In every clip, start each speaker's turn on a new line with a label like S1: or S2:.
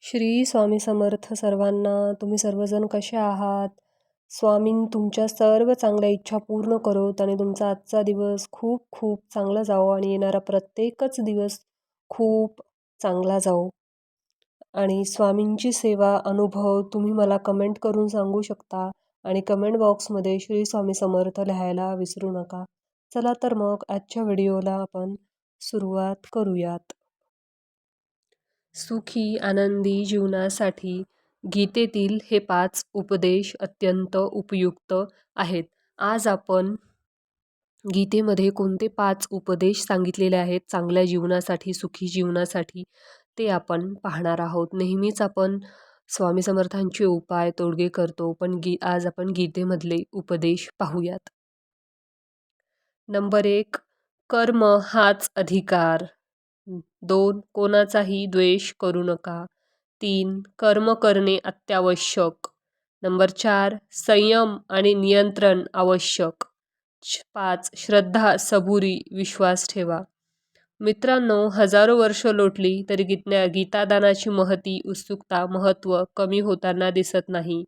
S1: श्री स्वामी समर्थ सर्वांना. तुम्ही सर्वजण कसे आहात? स्वामीं तुमच्या सर्व चांगल्या इच्छा पूर्ण करोत आणि तुमचा आजचा दिवस खूप खूप चांगला जावो आणि येणारा प्रत्येकच दिवस खूप चांगला जावो. आणि स्वामींची सेवा अनुभव तुम्ही मला कमेंट करून सांगू शकता आणि कमेंट बॉक्समध्ये श्री स्वामी समर्थ लिहायला विसरू नका. चला तर मग आजच्या व्हिडिओला आपण सुरुवात करूयात. सुखी आनंदी जीवनासाठी गीतेतील हे 5 उपदेश अत्यंत उपयुक्त आहेत. आज आपण गीतेमध्ये कोणते 5 उपदेश सांगितलेले आहेत चांगल्या जीवनासाठी, सुखी जीवनासाठी ते आपण पाहणार आहोत. नेहमीच आपण स्वामी समर्थांचे उपाय, तोडगे करतो, पण आज आपण गीतेमधले उपदेश पाहूयात. नंबर 1, कर्म हाच अधिकार. 2, कोणाचाही द्वेष करू नका. 3, कर्म करणे अत्यावश्यक. नंबर 4, संयम आणि नियंत्रण आवश्यक. 5, श्रद्धा, सबुरी, विश्वास ठेवा. मित्रांनो, हजारो वर्ष लोटली तरी गीतादानाची उत्सुकता, महत्त्व कमी होताना दिसत नाही.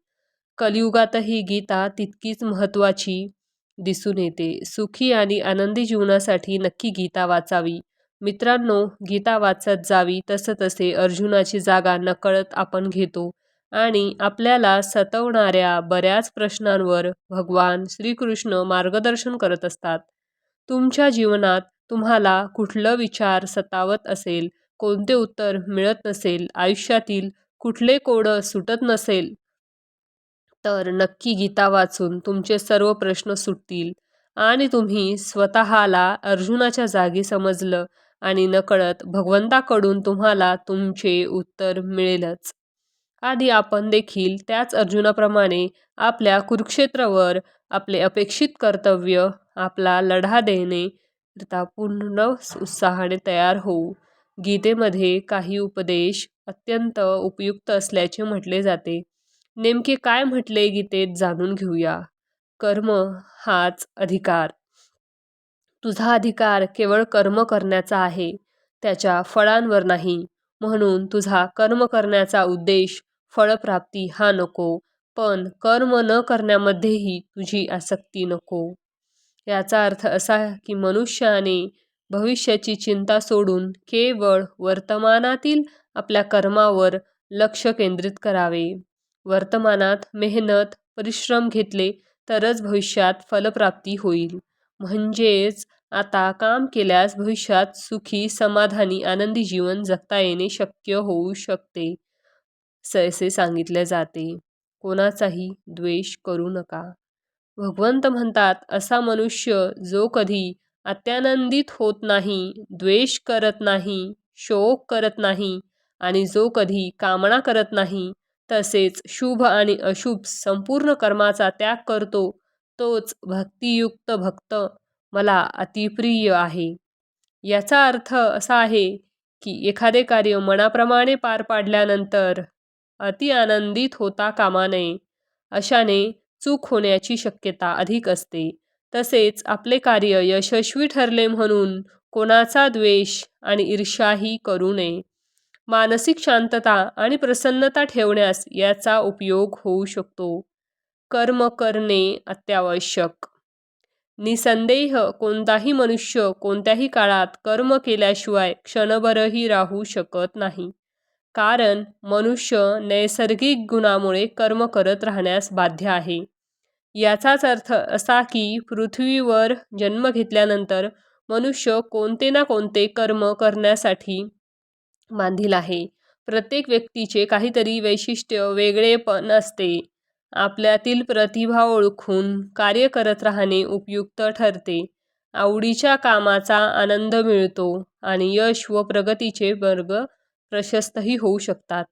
S1: कलियुगातही गीता तितकीच महत्त्वाची दिसून येते. सुखी आणि आनंदी जीवनासाठी नक्की गीता वाचावी. मित्रांनो, गीता वाचत जावी. तसे अर्जुनाची जागा नकळत आपण घेतो आणि आपल्याला सतवणाऱ्या बऱ्याच प्रश्नांवर भगवान श्रीकृष्ण मार्गदर्शन करत असतात. तुमच्या जीवनात तुम्हाला कुठलं विचार सतावत असेल, कोणते उत्तर मिळत नसेल, आयुष्यातील कुठले कोडं सुटत नसेल, तर नक्की गीता वाचून तुमचे सर्व प्रश्न सुटतील आणि तुम्ही स्वतःला अर्जुनाच्या जागी समजलं आणि नकळत भगवंताकडून तुम्हाला तुमचे उत्तर मिळेलच. आधी आपण देखील त्याच अर्जुनाप्रमाणे आपल्या कुरुक्षेत्रावर आपले अपेक्षित कर्तव्य, आपला लढा देणे पूर्ण उत्साहाने तयार होऊ. गीतेमध्ये काही उपदेश अत्यंत उपयुक्त असल्याचे म्हटले जाते. नेमके काय म्हटले गीतेत जाणून घेऊया. कर्म हाच अधिकार. तुझा अधिकार केवळ कर्म करण्याचा आहे, त्याच्या फळांवर नाही. म्हणून तुझा कर्म करण्याचा उद्देश फळप्राप्ती हा नको, पण कर्म न करण्यामध्येही तुझी आसक्ती नको. याचा अर्थ असा की मनुष्याने भविष्याची चिंता सोडून केवळ वर्तमानातील आपल्या कर्मावर लक्ष केंद्रित करावे. वर्तमानात मेहनत, परिश्रम घेतले तरच भविष्यात फलप्राप्ती होईल. म्हणजेच आता काम केल्यास भविष्यात सुखी, समाधानी, आनंदी जीवन जगता येणे शक्य होऊ शकते, असे सांगितले जाते. कोणाचाही द्वेष करू नका. भगवंत म्हणतात, असा मनुष्य जो कधी अत्यानंदित होत नाही, द्वेष करत नाही, शोक करत नाही आणि जो कधी कामना करत नाही, तसेच शुभ आणि अशुभ संपूर्ण कर्माचा त्याग करतो, तोच भक्तियुक्त भक्त मला अतिप्रिय आहे. याचा अर्थ असा आहे की एखादे कार्य मनाप्रमाणे पार पाडल्यानंतर अति आनंदित होता कामा नये. अशाने चूक होण्याची शक्यता अधिक असते. तसेच आपले कार्य यशस्वी ठरले म्हणून कोणाचा द्वेष आणि ईर्ष्याही करू नये. मानसिक शांतता आणि प्रसन्नता ठेवण्यास याचा उपयोग होऊ शकतो. कर्म करणे अत्यावश्यक. निसंदेह कोणताही मनुष्य कोणत्याही काळात कर्म केल्याशिवाय क्षणभरही राहू शकत नाही. कारण मनुष्य नैसर्गिक गुणामुळे कर्म करत राहण्यास बाध्य आहे. याचाच अर्थ असा की पृथ्वीवर जन्म घेतल्यानंतर मनुष्य कोणते ना कोणते कर्म करण्यासाठी बांधील आहे. प्रत्येक व्यक्तीचे काहीतरी वैशिष्ट्य, वेगळेपण असते. आपल्यातील प्रतिभा ओळखून कार्य करत राहणे उपयुक्त ठरते. आवडीच्या कामाचा आनंद मिळतो आणि यश व प्रगतीचे मार्ग प्रशस्तही होऊ शकतात.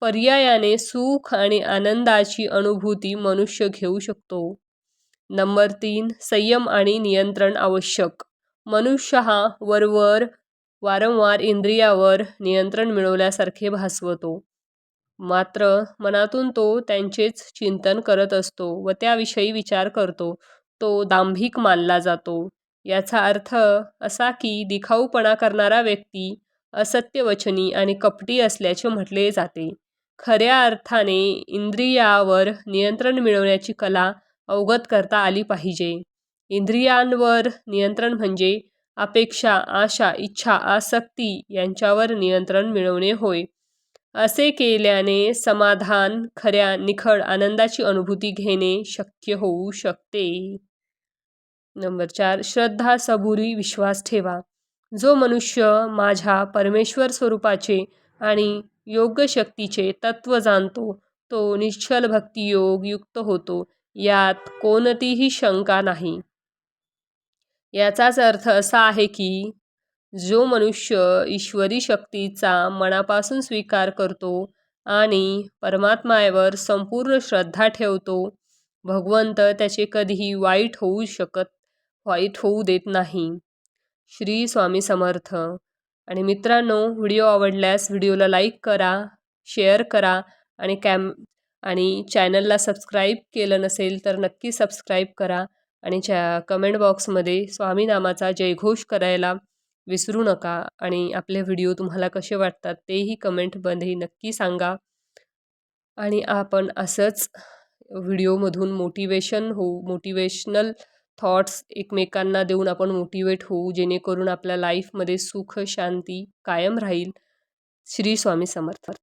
S1: पर्यायाने सुख आणि आनंदाची अनुभूती मनुष्य घेऊ शकतो. नंबर 3, संयम आणि नियंत्रण आवश्यक. मनुष्य हा वारंवार इंद्रियावर नियंत्रण मिळवल्यासारखे भासवतो. मात्र मनातून तो त्यांचेच चिंतन करत असतो व त्याविषयी विचार करतो. तो दांभिक मानला जातो. याचा अर्थ असा की दिखाऊपणा करणारा व्यक्ती असत्यवचनी आणि कपटी असल्याचे म्हटले जाते. खऱ्या अर्थाने इंद्रियावर नियंत्रण मिळवण्याची कला अवगत करता आली पाहिजे. इंद्रियांवर नियंत्रण म्हणजे अपेक्षा, आशा, इच्छा, आसक्ती यांच्यावर नियंत्रण मिळवणे होय. असे केल्याने समाधान, खऱ्या निखळ आनंदाची अनुभूती घेणे शक्य होऊ शकते. नंबर 4, श्रद्धा सबुरी विश्वास ठेवा. जो मनुष्य माझ्या परमेश्वर स्वरूपाचे आणि योग्य शक्तीचे तत्व जाणतो, तो निश्चल भक्तियोग युक्त होतो. यात कोणतीही शंका नाही. याचाच अर्थ असा आहे की जो मनुष्य ईश्वरी शक्तीचा मनापासून स्वीकार करतो आणि परमात्म्यावर संपूर्ण श्रद्धा ठेवतो, भगवंत त्याचे कधीही वाईट होऊ देत नाही. श्री स्वामी समर्थ. आणि मित्रांनो, व्हिडिओ आवडल्यास व्हिडिओला लाईक करा, शेअर करा आणि चॅनलला सबस्क्राईब केलं नसेल तर नक्की सबस्क्राईब करा आणि कमेंट बॉक्समध्ये स्वामी नामाचा जयघोष करायला विसरू नका. आणि आपले व्हिडिओ तुम्हाला कसे वाटतात तेही कमेंटमध्ये नक्की सांगा. आणि आपण असंच व्हिडिओमधून मोटिवेशनल थॉट्स एकमेकांना देऊन आपण मोटिवेट होऊ, जेणेकरून आपल्या लाईफमध्ये सुख शांती कायम राहील. श्री स्वामी समर्थ.